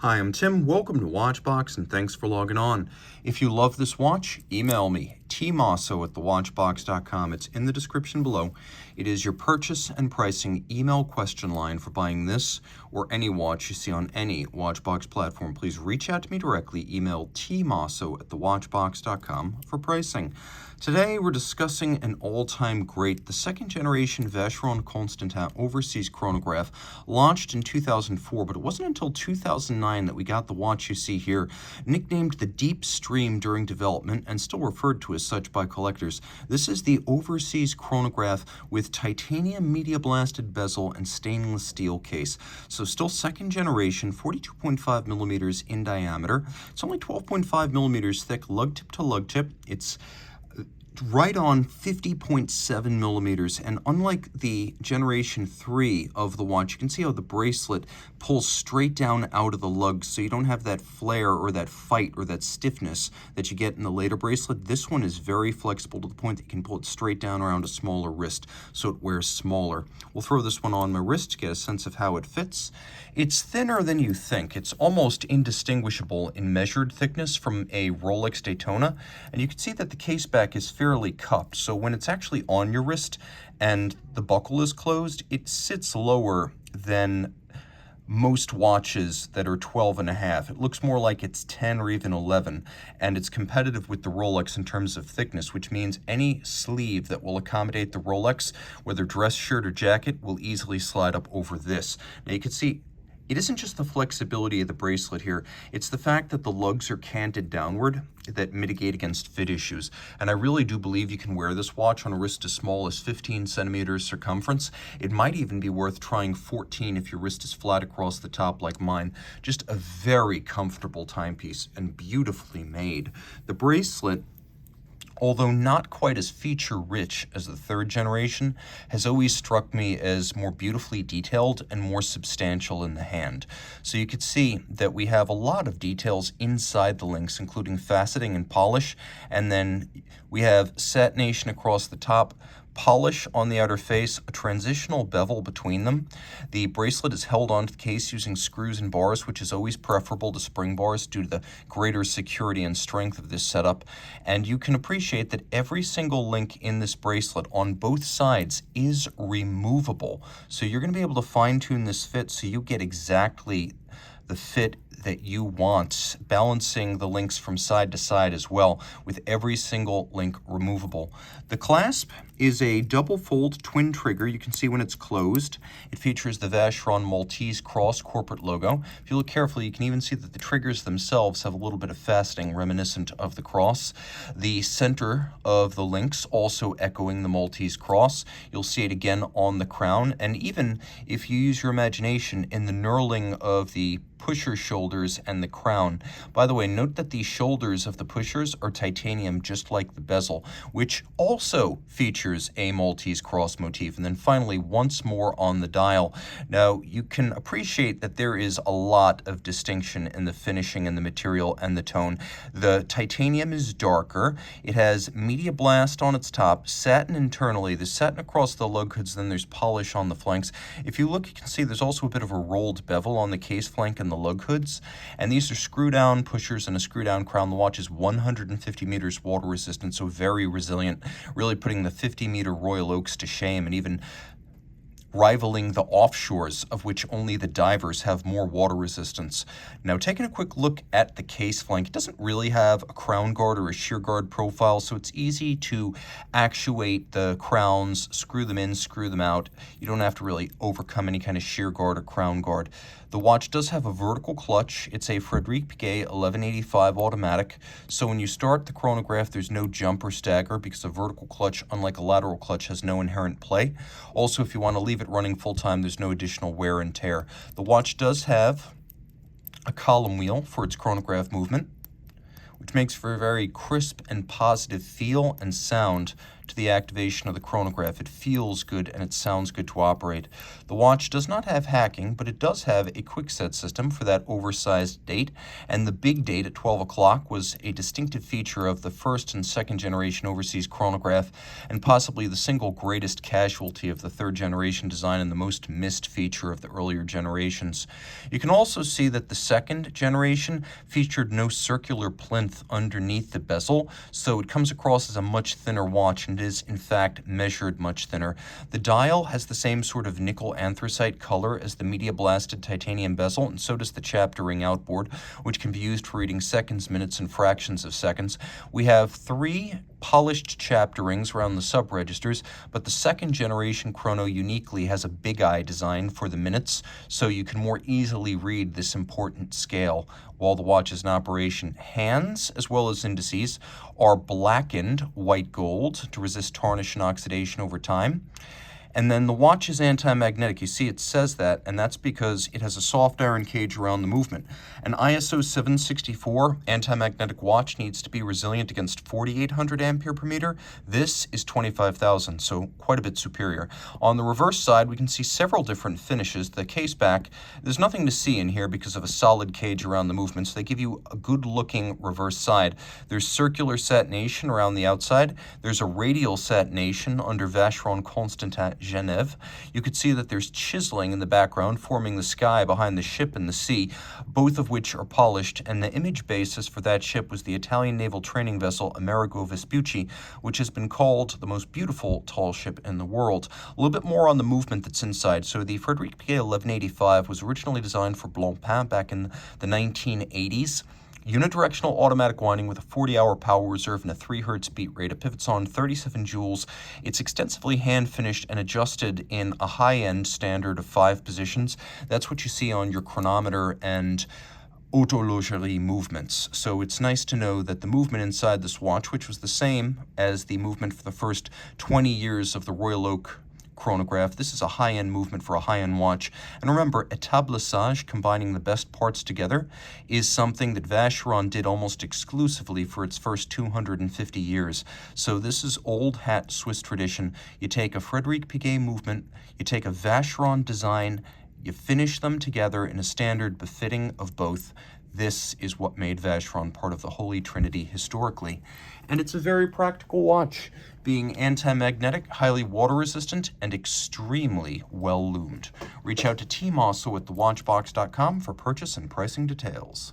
Hi, I'm Tim. Welcome to Watchbox, and thanks for logging on. If you love this watch, email me, tmosso@thewatchbox.com. It's in the description below. It is your purchase and pricing email question line for buying this or any watch you see on any Watchbox platform. Please reach out to me directly. Email tmosso@thewatchbox.com for pricing. Today, we're discussing an all-time great, the second generation Vacheron Constantin Overseas Chronograph, launched in 2004, but it wasn't until 2009 that we got the watch you see here, nicknamed the Deep Stream during development and still referred to as such by collectors. This is the Overseas Chronograph with titanium media blasted bezel and stainless steel case. So still second generation, 42.5 millimeters in diameter. It's only 12.5 millimeters thick, lug tip to lug tip. It's right on 50.7 millimeters, and unlike the generation 3 of the watch, you can see how the bracelet pulls straight down out of the lug, so you don't have that flare or that fight or that stiffness that you get in the later bracelet. This one is very flexible to the point that you can pull it straight down around a smaller wrist, so it wears smaller. We'll throw this one on my wrist to get a sense of how it fits. It's thinner than you think. It's almost indistinguishable in measured thickness from a Rolex Daytona, and you can see that the case back is fairly cupped, so when it's actually on your wrist and the buckle is closed, it sits lower than most watches that are 12.5. It looks more like it's 10 or even 11, and it's competitive with the Rolex in terms of thickness, which means any sleeve that will accommodate the Rolex, whether dress shirt or jacket, will easily slide up over this. Now you can see it isn't just the flexibility of the bracelet here, it's the fact that the lugs are canted downward that mitigate against fit issues. And I really do believe you can wear this watch on a wrist as small as 15 centimeters circumference. It might even be worth trying 14 if your wrist is flat across the top like mine. Just a very comfortable timepiece and beautifully made. The bracelet, although not quite as feature-rich as the third generation, has always struck me as more beautifully detailed and more substantial in the hand. So you could see that we have a lot of details inside the links, including faceting and polish, and then we have satination across the top, polish on the outer face, a transitional bevel between them. The bracelet is held onto the case using screws and bars, which is always preferable to spring bars due to the greater security and strength of this setup. And you can appreciate that every single link in this bracelet on both sides is removable. So you're going to be able to fine-tune this fit so you get exactly the fit that you want, balancing the links from side to side as well, with every single link removable. The clasp is a double fold twin trigger. You can see when it's closed. It features the Vacheron Maltese cross corporate logo. If you look carefully, you can even see that the triggers themselves have a little bit of faceting reminiscent of the cross. The center of the links also echoing the Maltese cross. You'll see it again on the crown, and even if you use your imagination in the knurling of the pusher shoulders and the crown. By the way, note that the shoulders of the pushers are titanium, just like the bezel, which also features a Maltese cross motif. And then finally, once more on the dial. Now, you can appreciate that there is a lot of distinction in the finishing and the material and the tone. The titanium is darker. It has media blast on its top, satin internally. There's satin across the lug hoods, then there's polish on the flanks. If you look, you can see there's also a bit of a rolled bevel on the case flank and the lug hoods, and these are screw-down pushers and a screw-down crown. The watch is 150 meters water resistant, so very resilient, really putting the 50-meter Royal Oaks to shame, and even rivaling the offshores, of which only the divers have more water resistance. Now, taking a quick look at the case flank, it doesn't really have a crown guard or a shear guard profile, so it's easy to actuate the crowns, screw them in, screw them out. You don't have to really overcome any kind of shear guard or crown guard. The watch does have a vertical clutch. It's a Frederic Piguet 1185 automatic, so when you start the chronograph, there's no jump or stagger because a vertical clutch, unlike a lateral clutch, has no inherent play. Also, if you want to leave it running full-time, there's no additional wear and tear. The watch does have a column wheel for its chronograph movement, which makes for a very crisp and positive feel and sound to the activation of the chronograph. It feels good and it sounds good to operate. The watch does not have hacking, but it does have a quick set system for that oversized date, and the big date at 12 o'clock was a distinctive feature of the first and second generation overseas chronograph, and possibly the single greatest casualty of the third generation design and the most missed feature of the earlier generations. You can also see that the second generation featured no circular plinth underneath the bezel, so it comes across as a much thinner watch and is in fact measured much thinner. The dial has the same sort of nickel anthracite color as the media blasted titanium bezel, and so does the chapter ring outboard, which can be used for reading seconds, minutes, and fractions of seconds. We have 3 polished chapter rings around the sub-registers, but the second generation chrono uniquely has a big eye design for the minutes, so you can more easily read this important scale while the watch is in operation. Hands, as well as indices, are blackened white gold to resist tarnish and oxidation over time. And then the watch is anti-magnetic. You see it says that, and that's because it has a soft iron cage around the movement. An ISO 764 anti-magnetic watch needs to be resilient against 4,800 ampere per meter. This is 25,000, so quite a bit superior. On the reverse side, we can see several different finishes. The case back, there's nothing to see in here because of a solid cage around the movement, so they give you a good-looking reverse side. There's circular satination around the outside. There's a radial satination under Vacheron Constantin Genève. You could see that there's chiseling in the background forming the sky behind the ship and the sea, both of which are polished, and the image basis for that ship was the Italian naval training vessel Amerigo Vespucci, which has been called the most beautiful tall ship in the world. A little bit more on the movement that's inside. So the Frédéric Piguet 1185 was originally designed for Blancpain back in the 1980s. Unidirectional automatic winding with a 40-hour power reserve and a 3 Hz beat rate. It pivots on 37 joules. It's extensively hand-finished and adjusted in a high-end standard of 5 positions. That's what you see on your chronometer and horlogerie movements. So it's nice to know that the movement inside this watch, which was the same as the movement for the first 20 years of the Royal Oak chronograph. This is a high-end movement for a high-end watch. And remember, établissage, combining the best parts together, is something that Vacheron did almost exclusively for its first 250 years. So this is old hat Swiss tradition. You take a Frédéric Piguet movement, you take a Vacheron design, you finish them together in a standard befitting of both. This is what made Vacheron part of the Holy Trinity historically. And it's a very practical watch, being anti-magnetic, highly water-resistant, and extremely well-loomed. Reach out to Team Mosso at thewatchbox.com for purchase and pricing details.